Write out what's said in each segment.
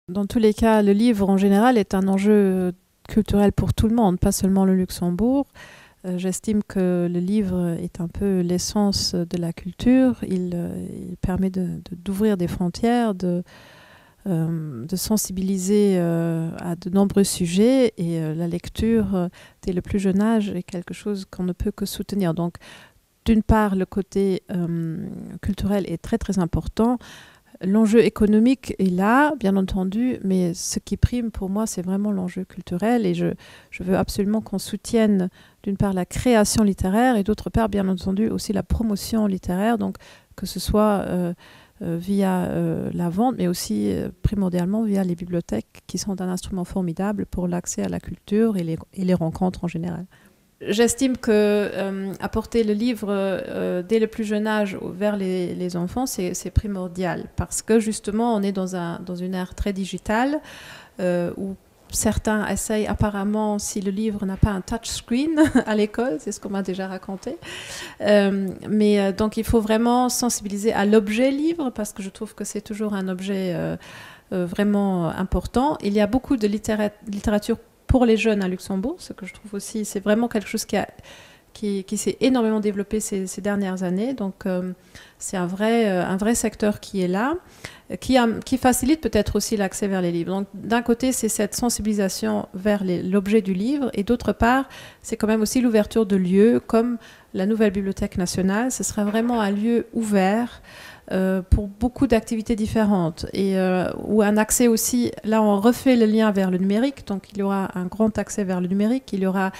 Dans tous les cas, le livre en général est un enjeu culturel pour tout le monde, pas seulement le Luxembourg. J'estime que le livre est un peu l'essence de la culture. Il permet d'ouvrir des frontières, de sensibiliser à de nombreux sujets. Et la lecture, dès le plus jeune âge, est quelque chose qu'on ne peut que soutenir. Donc, d'une part, le côté culturel est très, très important. L'enjeu économique est là, bien entendu, mais ce qui prime pour moi, c'est vraiment l'enjeu culturel. Et je veux absolument qu'on soutienne, d'une part, la création littéraire et d'autre part, bien entendu, aussi la promotion littéraire. Donc, que ce soit via la vente, mais aussi primordialement via les bibliothèques, qui sont un instrument formidable pour l'accès à la culture et les rencontres en général. J'estime que apporter le livre dès le plus jeune âge vers les enfants, c'est primordial parce que justement, on est dans une ère très digitale où certains essayent apparemment, si le livre n'a pas un touchscreen à l'école, c'est ce qu'on m'a déjà raconté. Mais donc, il faut vraiment sensibiliser à l'objet livre parce que je trouve que c'est toujours un objet vraiment important. Il y a beaucoup de littérature pour les jeunes à Luxembourg, ce que je trouve aussi, c'est vraiment quelque chose qui s'est énormément développé ces dernières années. Donc, c'est un vrai secteur qui est là, qui facilite peut-être aussi l'accès vers les livres. Donc, d'un côté, c'est cette sensibilisation vers l'objet du livre, et d'autre part, c'est quand même aussi l'ouverture de lieux, comme la nouvelle Bibliothèque nationale. Ce sera vraiment un lieu ouvert pour beaucoup d'activités différentes et où un accès aussi, là on refait le lien vers le numérique, donc il y aura un grand accès vers le numérique, il y aura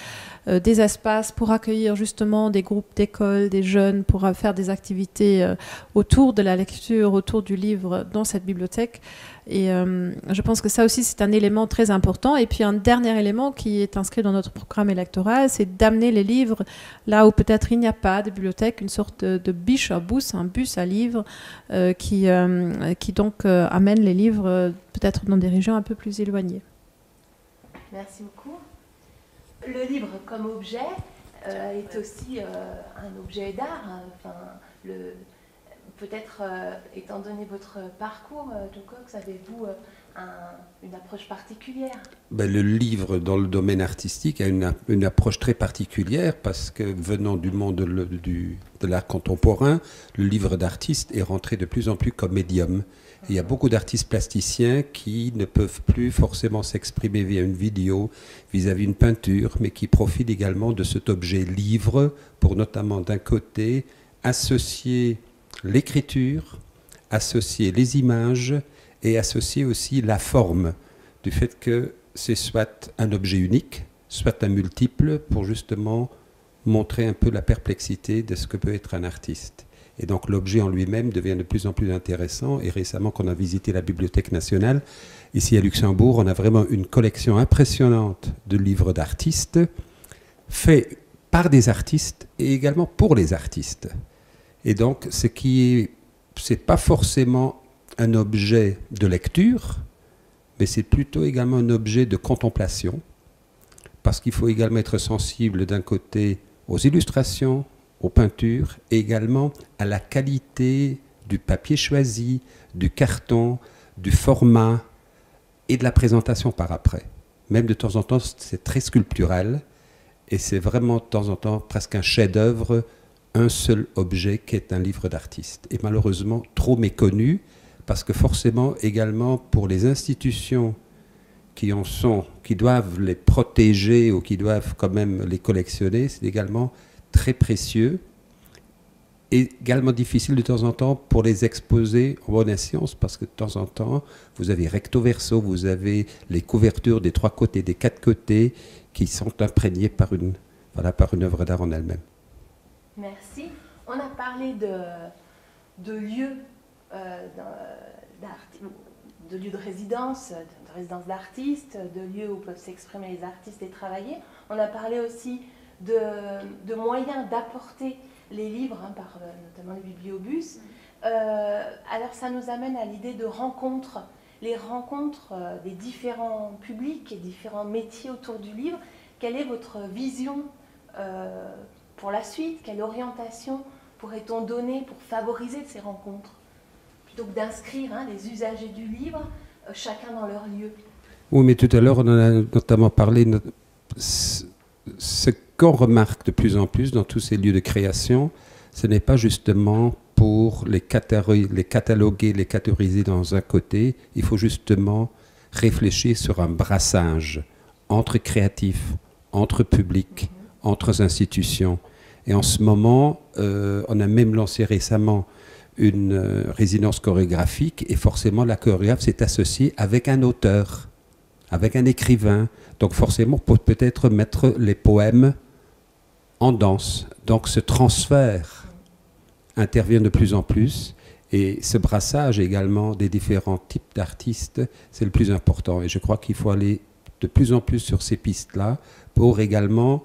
des espaces pour accueillir justement des groupes d'école, des jeunes, pour faire des activités autour de la lecture, autour du livre dans cette bibliothèque. Et je pense que ça aussi, c'est un élément très important. Et puis un dernier élément qui est inscrit dans notre programme électoral, c'est d'amener les livres là où peut-être il n'y a pas de bibliothèque, une sorte de Bücherbus, un bus à livres qui donc amène les livres peut-être dans des régions un peu plus éloignées. Merci beaucoup. Le livre comme objet est aussi un objet d'art. Enfin, peut-être, étant donné votre parcours, de Cox, avez-vous une approche particulière? Le livre dans le domaine artistique a une approche très particulière parce que venant du monde de l'art contemporain, le livre d'artiste est rentré de plus en plus comme médium. Il y a beaucoup d'artistes plasticiens qui ne peuvent plus forcément s'exprimer via une vidéo, vis-à-vis une peinture, mais qui profitent également de cet objet livre pour notamment d'un côté associer l'écriture, associer les images et associer aussi la forme du fait que c'est soit un objet unique, soit un multiple pour justement montrer un peu la perplexité de ce que peut être un artiste. Et donc l'objet en lui-même devient de plus en plus intéressant. Et récemment, quand on a visité la Bibliothèque nationale, ici à Luxembourg, on a vraiment une collection impressionnante de livres d'artistes, faits par des artistes et également pour les artistes. Et donc, c'est pas forcément un objet de lecture, mais c'est plutôt également un objet de contemplation, parce qu'il faut également être sensible d'un côté aux illustrations, aux peintures, et également à la qualité du papier choisi, du carton, du format et de la présentation par après. Même de temps en temps, c'est très sculptural, et c'est vraiment de temps en temps presque un chef-d'œuvre, un seul objet qui est un livre d'artiste. Et malheureusement, trop méconnu, parce que forcément, également, pour les institutions qui doivent les protéger ou qui doivent quand même les collectionner, c'est également très précieux et également difficile de temps en temps pour les exposer en bonne science, parce que de temps en temps, vous avez recto verso, vous avez les couvertures des 3 côtés, des 4 côtés, qui sont imprégnées par une œuvre d'art en elle-même. Merci. On a parlé de lieux de lieux de résidence d'artistes, de lieux où peuvent s'exprimer les artistes et travailler. On a parlé aussi de moyens d'apporter les livres, par notamment les bibliobus. Alors ça nous amène à l'idée de rencontres, les rencontres des différents publics et différents métiers autour du livre. Quelle est votre vision pour la suite? Quelle orientation pourrait-on donner pour favoriser ces rencontres? Plutôt que d'inscrire les usagers du livre, chacun dans leur lieu. Oui, mais tout à l'heure, on en a notamment parlé. Ce qu'on remarque de plus en plus dans tous ces lieux de création, ce n'est pas justement pour les cataloguer, les catégoriser dans un côté. Il faut justement réfléchir sur un brassage entre créatifs, entre publics, entre institutions. Et en ce moment, on a même lancé récemment une résidence chorégraphique et forcément la chorégraphe s'est associée avec un auteur, avec un écrivain. Donc forcément, pour peut-être mettre les poèmes en danse. Donc ce transfert intervient de plus en plus et ce brassage également des différents types d'artistes, c'est le plus important. Et je crois qu'il faut aller de plus en plus sur ces pistes-là pour également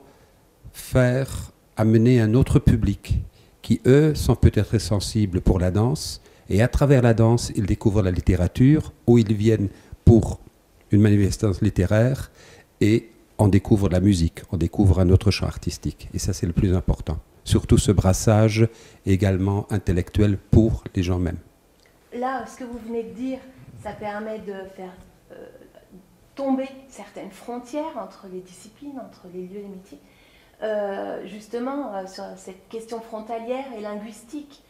amener un autre public qui, eux, sont peut-être sensibles pour la danse et à travers la danse, ils découvrent la littérature ou ils viennent pour une manifestation littéraire et on découvre la musique, on découvre un autre champ artistique. Et ça, c'est le plus important. Surtout ce brassage également intellectuel pour les gens mêmes. Là, ce que vous venez de dire, ça permet de faire tomber certaines frontières entre les disciplines, entre les lieux et les métiers. Justement, sur cette question frontalière et linguistique,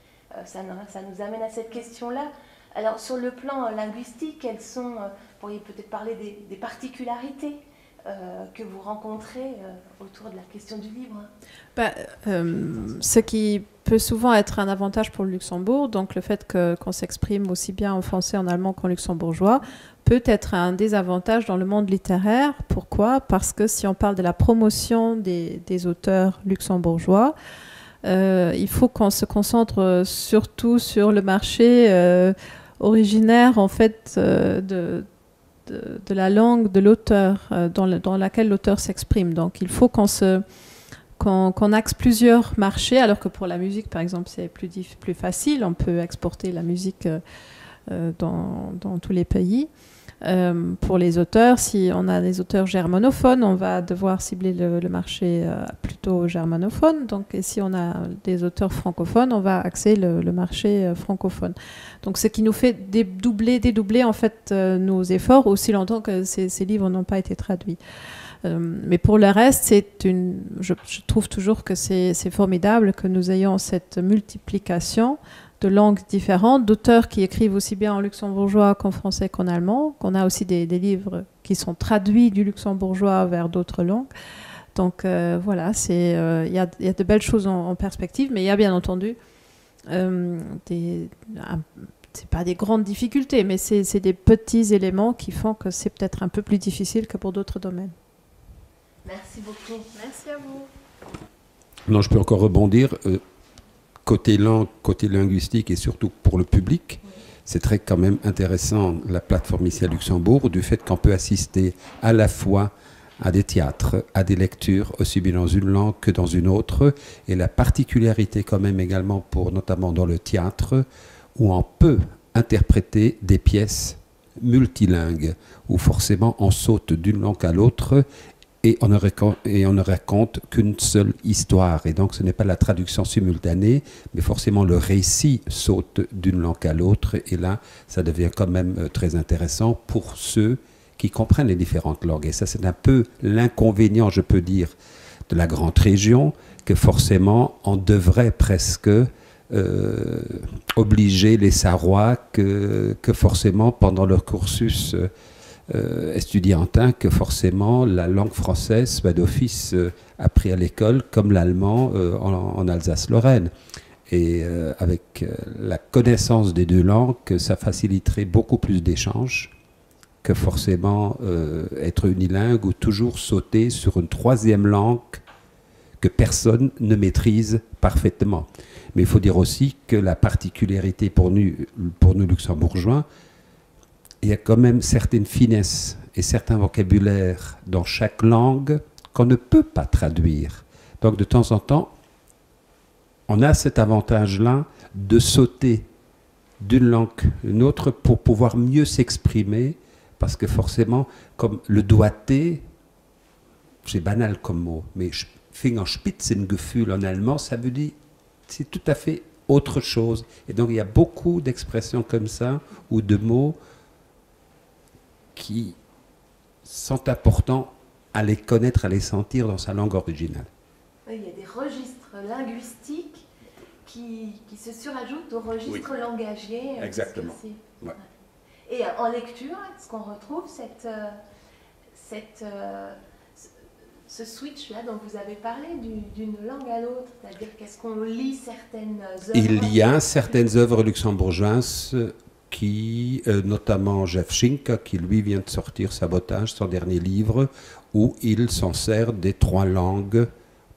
ça nous amène à cette question-là. Alors, sur le plan linguistique, quelles sont, vous pourriez peut-être parler des particularités que vous rencontrez autour de la question du livre? Ce qui peut souvent être un avantage pour le Luxembourg, donc le fait qu'on s'exprime aussi bien en français, en allemand qu'en luxembourgeois, peut être un désavantage dans le monde littéraire. Pourquoi? Parce que si on parle de la promotion des auteurs luxembourgeois, il faut qu'on se concentre surtout sur le marché originaire en fait de la langue de l'auteur dans laquelle l'auteur s'exprime. Donc il faut qu'on axe plusieurs marchés, alors que pour la musique, par exemple, c'est plus facile. On peut exporter la musique dans tous les pays. Pour les auteurs, si on a des auteurs germanophones, on va devoir cibler le marché plutôt germanophone. Donc, et si on a des auteurs francophones, on va axer le marché francophone. Donc, ce qui nous fait dédoubler en fait nos efforts aussi longtemps que ces livres n'ont pas été traduits. Mais pour le reste, je trouve toujours que c'est formidable que nous ayons cette multiplication de langues différentes, d'auteurs qui écrivent aussi bien en luxembourgeois qu'en français qu'en allemand, qu'on a aussi des livres qui sont traduits du luxembourgeois vers d'autres langues. Donc voilà, il y a de belles choses en perspective, mais il y a bien entendu c'est pas des grandes difficultés, mais c'est des petits éléments qui font que c'est peut-être un peu plus difficile que pour d'autres domaines. Merci beaucoup. Merci à vous. Non, je peux encore rebondir. Côté langue, côté linguistique et surtout pour le public, c'est très quand même intéressant la plateforme ici à Luxembourg, du fait qu'on peut assister à la fois à des théâtres, à des lectures, aussi bien dans une langue que dans une autre. Et la particularité quand même également, notamment dans le théâtre, où on peut interpréter des pièces multilingues, où forcément on saute d'une langue à l'autre et on ne raconte qu'une seule histoire. Et donc ce n'est pas la traduction simultanée, mais forcément le récit saute d'une langue à l'autre. Et là, ça devient quand même très intéressant pour ceux qui comprennent les différentes langues. Et ça, c'est un peu l'inconvénient, je peux dire, de la grande région, que forcément, on devrait presque obliger les Sarrois que forcément, pendant leur cursus estudiantin, que forcément la langue française soit d'office appris à l'école comme l'allemand en Alsace-Lorraine. Et avec la connaissance des deux langues, ça faciliterait beaucoup plus d'échanges que forcément être unilingue ou toujours sauter sur une troisième langue que personne ne maîtrise parfaitement. Mais il faut dire aussi que la particularité pour nous luxembourgeois, il y a quand même certaines finesses et certains vocabulaires dans chaque langue qu'on ne peut pas traduire. Donc de temps en temps, on a cet avantage-là de sauter d'une langue à une autre pour pouvoir mieux s'exprimer, parce que forcément, comme le doigté, c'est banal comme mot, mais Fingerspitzengefühl en allemand, ça veut dire, c'est tout à fait autre chose. Et donc il y a beaucoup d'expressions comme ça, ou de mots, qui sont importants à les connaître, à les sentir dans sa langue originale. Oui, il y a des registres linguistiques qui se surajoutent aux registres langagiers. Exactement. Ouais. Et en lecture, est-ce qu'on retrouve ce switch-là dont vous avez parlé, d'une langue à l'autre? C'est-à-dire qu'est-ce qu'on lit certaines œuvres? Il y a certaines œuvres luxembourgeoises qui, notamment Jeff Schinck, qui lui vient de sortir Sabotage, son dernier livre, où il s'en sert des 3 langues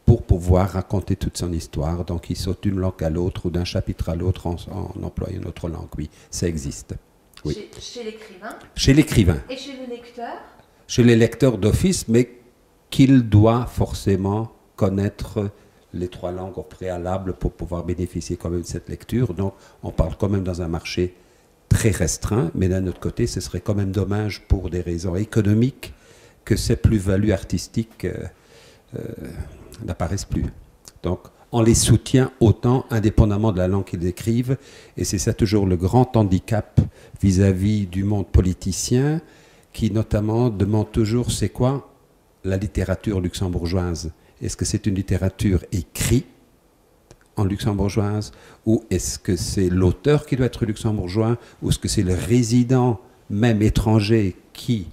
pour pouvoir raconter toute son histoire. Donc il saute d'une langue à l'autre ou d'un chapitre à l'autre en employant une autre langue. Oui, ça existe. Oui. Chez l'écrivain? Chez l'écrivain. Et chez le lecteur? Chez les lecteurs d'office, mais qu'il doit forcément connaître les 3 langues au préalable pour pouvoir bénéficier quand même de cette lecture. Donc on parle quand même dans un marché très restreint, mais d'un autre côté, ce serait quand même dommage pour des raisons économiques que ces plus-values artistiques n'apparaissent plus. Donc on les soutient autant, indépendamment de la langue qu'ils écrivent, et c'est ça toujours le grand handicap vis-à-vis du monde politicien, qui notamment demande toujours c'est quoi la littérature luxembourgeoise? Est-ce que c'est une littérature écrite en luxembourgeoise, ou est-ce que c'est l'auteur qui doit être luxembourgeois, ou est-ce que c'est le résident, même étranger, qui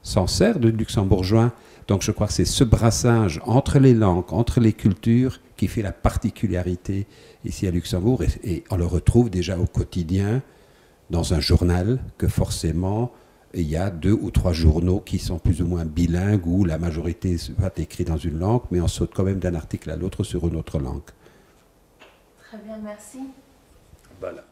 s'en sert de luxembourgeois? Donc je crois que c'est ce brassage entre les langues, entre les cultures, qui fait la particularité ici à Luxembourg, et on le retrouve déjà au quotidien dans un journal, que forcément il y a 2 ou 3 journaux qui sont plus ou moins bilingues, où la majorité va écrire dans une langue, mais on saute quand même d'un article à l'autre sur une autre langue. Très bien, merci. Voilà.